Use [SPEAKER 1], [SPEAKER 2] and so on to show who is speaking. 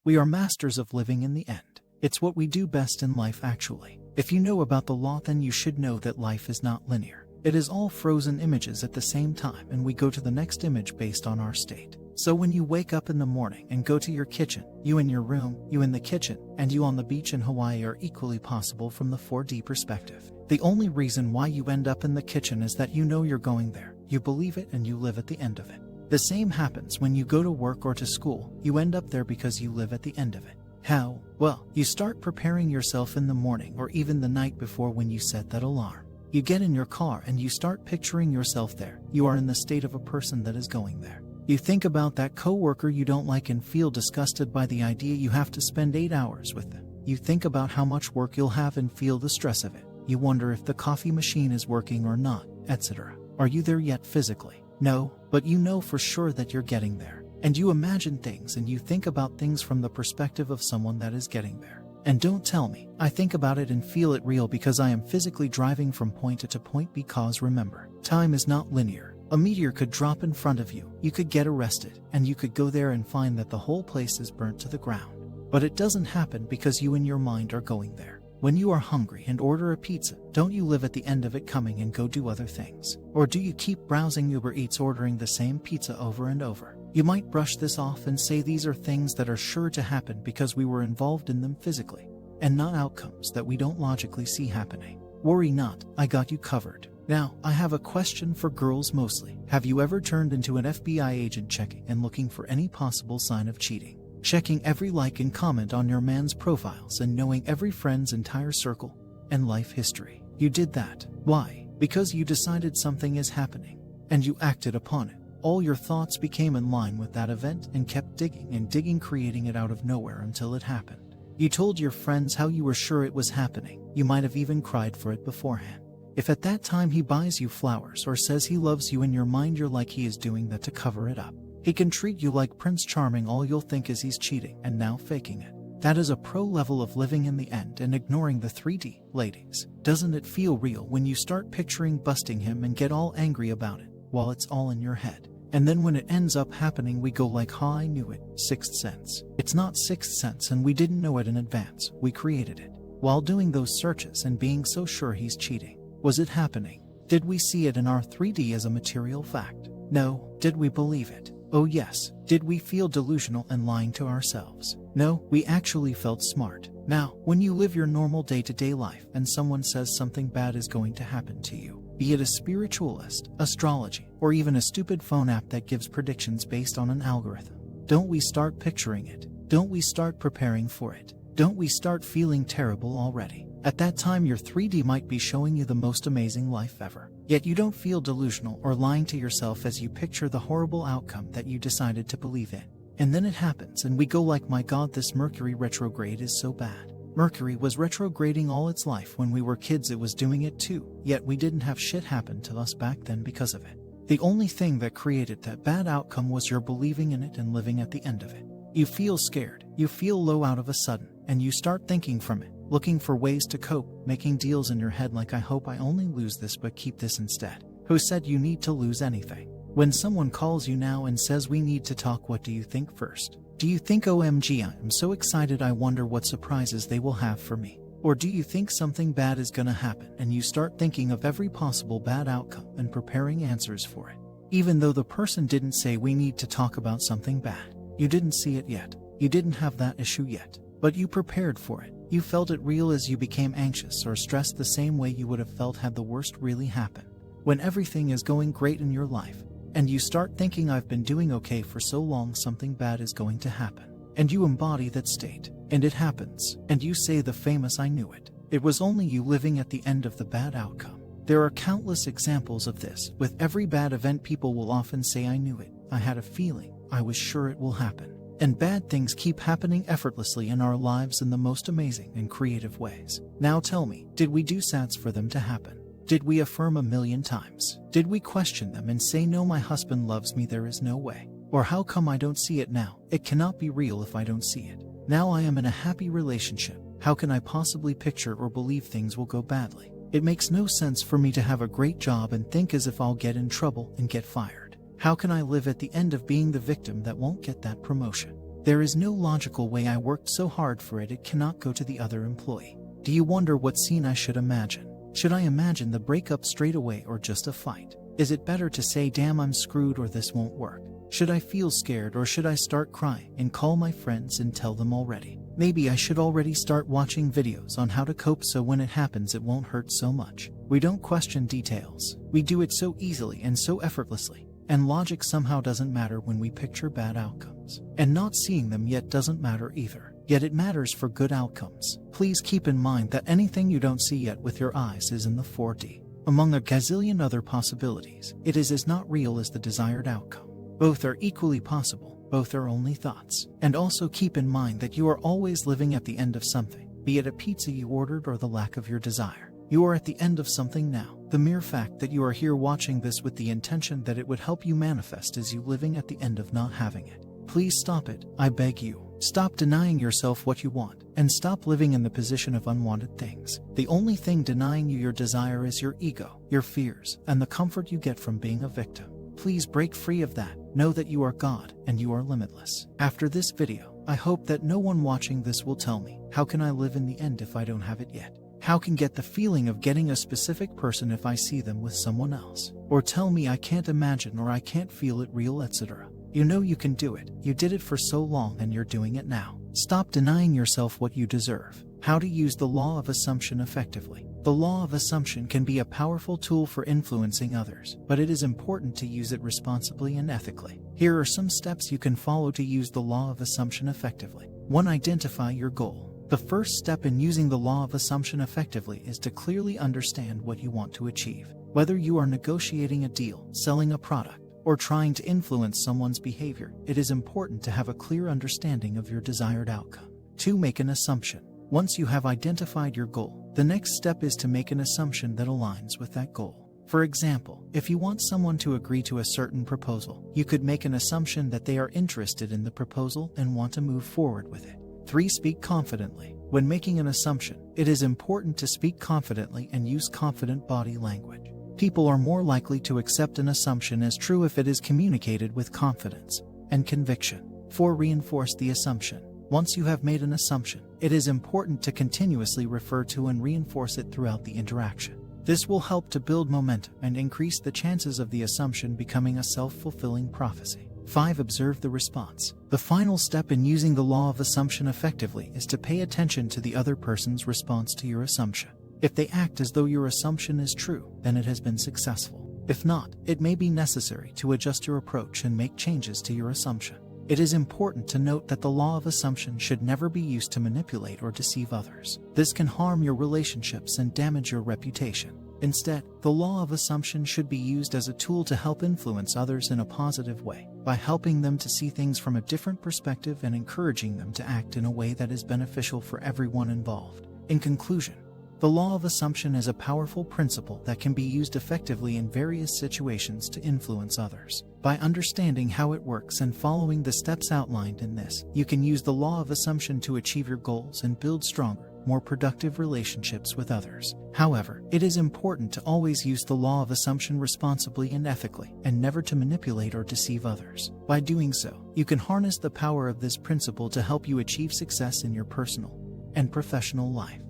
[SPEAKER 1] We are masters of living in the end. It's what we do best in life actually. If you know about the law, then you should know that life is not linear. It is all frozen images at the same time, and we go to the next image based on our state. So when you wake up in the morning and go to your kitchen, you in your room, you in the kitchen, and you on the beach in Hawaii are equally possible from the 4D perspective. The only reason why you end up in the kitchen is that you know you're going there, you believe it, and you live at the end of it. The same happens when you go to work or to school. You end up there because you live at the end of it. How? Well, you start preparing yourself in the morning or even the night before when you set that alarm. You get in your car and you start picturing yourself there. You are in the state of a person that is going there. You think about that coworker you don't like and feel disgusted by the idea you have to spend 8 hours with them. You think about how much work you'll have and feel the stress of it. You wonder if the coffee machine is working or not, etc. Are you there yet physically? No, but you know for sure that you're getting there. And you imagine things and you think about things from the perspective of someone that is getting there. And don't tell me, I think about it and feel it real because I am physically driving from point A to point B, because remember, time is not linear. A meteor could drop in front of you, you could get arrested, and you could go there and find that the whole place is burnt to the ground. But it doesn't happen because you in your mind are going there. When you are hungry and order a pizza, don't you live at the end of it coming and go do other things? Or do you keep browsing Uber Eats ordering the same pizza over and over? You might brush this off and say these are things that are sure to happen because we were involved in them physically, and not outcomes that we don't logically see happening. Worry not, I got you covered. Now, I have a question for girls mostly. Have you ever turned into an FBI agent checking and looking for any possible sign of cheating? Checking every like and comment on your man's profiles and knowing every friend's entire circle and life history. You did that. Why? Because you decided something is happening, and you acted upon it. All your thoughts became in line with that event and kept digging and digging, creating it out of nowhere until it happened. You told your friends how you were sure it was happening. You might have even cried for it beforehand. If at that time he buys you flowers or says he loves you, in your mind you're like he is doing that to cover it up. He can treat you like Prince Charming, all you'll think is he's cheating and now faking it. That is a pro level of living in the end and ignoring the 3D, ladies. Doesn't it feel real when you start picturing busting him and get all angry about it while it's all in your head? And then when it ends up happening, we go like, ha, I knew it, sixth sense. It's not sixth sense and we didn't know it in advance, we created it. While doing those searches and being so sure he's cheating. Was it happening? Did we see it in our 3D as a material fact? No. Did we believe it? Oh yes. Did we feel delusional and lying to ourselves? No, we actually felt smart. Now, when you live your normal day-to-day life and someone says something bad is going to happen to you, be it a spiritualist, astrology, or even a stupid phone app that gives predictions based on an algorithm, don't we start picturing it? Don't we start preparing for it? Don't we start feeling terrible already? At that time, your 3D might be showing you the most amazing life ever. Yet you don't feel delusional or lying to yourself as you picture the horrible outcome that you decided to believe in. And then it happens and we go like, my God, this Mercury retrograde is so bad. Mercury was retrograding all its life. When we were kids it was doing it too, yet we didn't have shit happen to us back then because of it. The only thing that created that bad outcome was your believing in it and living at the end of it. You feel scared, you feel low out of a sudden, and you start thinking from it, looking for ways to cope, making deals in your head like, I hope I only lose this but keep this instead. Who said you need to lose anything? When someone calls you now and says we need to talk, what do you think first? Do you think, OMG, I'm so excited, I wonder what surprises they will have for me? Or do you think something bad is gonna happen and you start thinking of every possible bad outcome and preparing answers for it? Even though the person didn't say we need to talk about something bad. You didn't see it yet. You didn't have that issue yet. But you prepared for it. You felt it real as you became anxious or stressed the same way you would have felt had the worst really happened. When everything is going great in your life, and you start thinking, I've been doing okay for so long, something bad is going to happen. And you embody that state, and it happens, and you say the famous, I knew it. It was only you living at the end of the bad outcome. There are countless examples of this. With every bad event, people will often say, I knew it. I had a feeling. I was sure it will happen. And bad things keep happening effortlessly in our lives in the most amazing and creative ways. Now tell me, did we do sats for them to happen? Did we affirm 1,000,000 times? Did we question them and say, no, my husband loves me, there is no way? Or how come I don't see it now? It cannot be real if I don't see it. Now I am in a happy relationship. How can I possibly picture or believe things will go badly? It makes no sense for me to have a great job and think as if I'll get in trouble and get fired. How can I live at the end of being the victim that won't get that promotion? There is no logical way I worked so hard for it cannot go to the other employee. Do you wonder what scene I should imagine? Should I imagine the breakup straight away or just a fight? Is it better to say damn I'm screwed or this won't work? Should I feel scared or should I start crying and call my friends and tell them already? Maybe I should already start watching videos on how to cope so when it happens it won't hurt so much. We don't question details. We do it so easily and so effortlessly. And logic somehow doesn't matter when we picture bad outcomes. And not seeing them yet doesn't matter either. Yet it matters for good outcomes. Please keep in mind that anything you don't see yet with your eyes is in the 4D. Among a gazillion other possibilities, it is as not real as the desired outcome. Both are equally possible. Both are only thoughts. And also keep in mind that you are always living at the end of something, be it a pizza you ordered or the lack of your desire. You are at the end of something now. The mere fact that you are here watching this with the intention that it would help you manifest is you living at the end of not having it. Please stop it, I beg you. Stop denying yourself what you want, and stop living in the position of unwanted things. The only thing denying you your desire is your ego, your fears, and the comfort you get from being a victim. Please break free of that. Know that you are God, and you are limitless. After this video, I hope that no one watching this will tell me, how can I live in the end if I don't have it yet? How can get the feeling of getting a specific person if I see them with someone else? Or tell me I can't imagine or I can't feel it real, etc. You know you can do it. You did it for so long and you're doing it now. Stop denying yourself what you deserve. How to use the law of assumption effectively. The law of assumption can be a powerful tool for influencing others, but it is important to use it responsibly and ethically. Here are some steps you can follow to use the law of assumption effectively. 1. Identify your goal. The first step in using the law of assumption effectively is to clearly understand what you want to achieve. Whether you are negotiating a deal, selling a product, or trying to influence someone's behavior, it is important to have a clear understanding of your desired outcome. 2. Make an assumption. Once you have identified your goal, the next step is to make an assumption that aligns with that goal. For example, if you want someone to agree to a certain proposal, you could make an assumption that they are interested in the proposal and want to move forward with it. 3. Speak confidently. When making an assumption, it is important to speak confidently and use confident body language. People are more likely to accept an assumption as true if it is communicated with confidence and conviction. 4. Reinforce the assumption. Once you have made an assumption, it is important to continuously refer to and reinforce it throughout the interaction. This will help to build momentum and increase the chances of the assumption becoming a self-fulfilling prophecy. 5. Observe the response. The final step in using the law of assumption effectively is to pay attention to the other person's response to your assumption. If they act as though your assumption is true, then it has been successful. If not, it may be necessary to adjust your approach and make changes to your assumption. It is important to note that the law of assumption should never be used to manipulate or deceive others. This can harm your relationships and damage your reputation. Instead, the law of assumption should be used as a tool to help influence others in a positive way, by helping them to see things from a different perspective and encouraging them to act in a way that is beneficial for everyone involved. In conclusion, the law of assumption is a powerful principle that can be used effectively in various situations to influence others. By understanding how it works and following the steps outlined in this, you can use the law of assumption to achieve your goals and build stronger, more productive relationships with others. However, it is important to always use the law of assumption responsibly and ethically, and never to manipulate or deceive others. By doing so, you can harness the power of this principle to help you achieve success in your personal and professional life.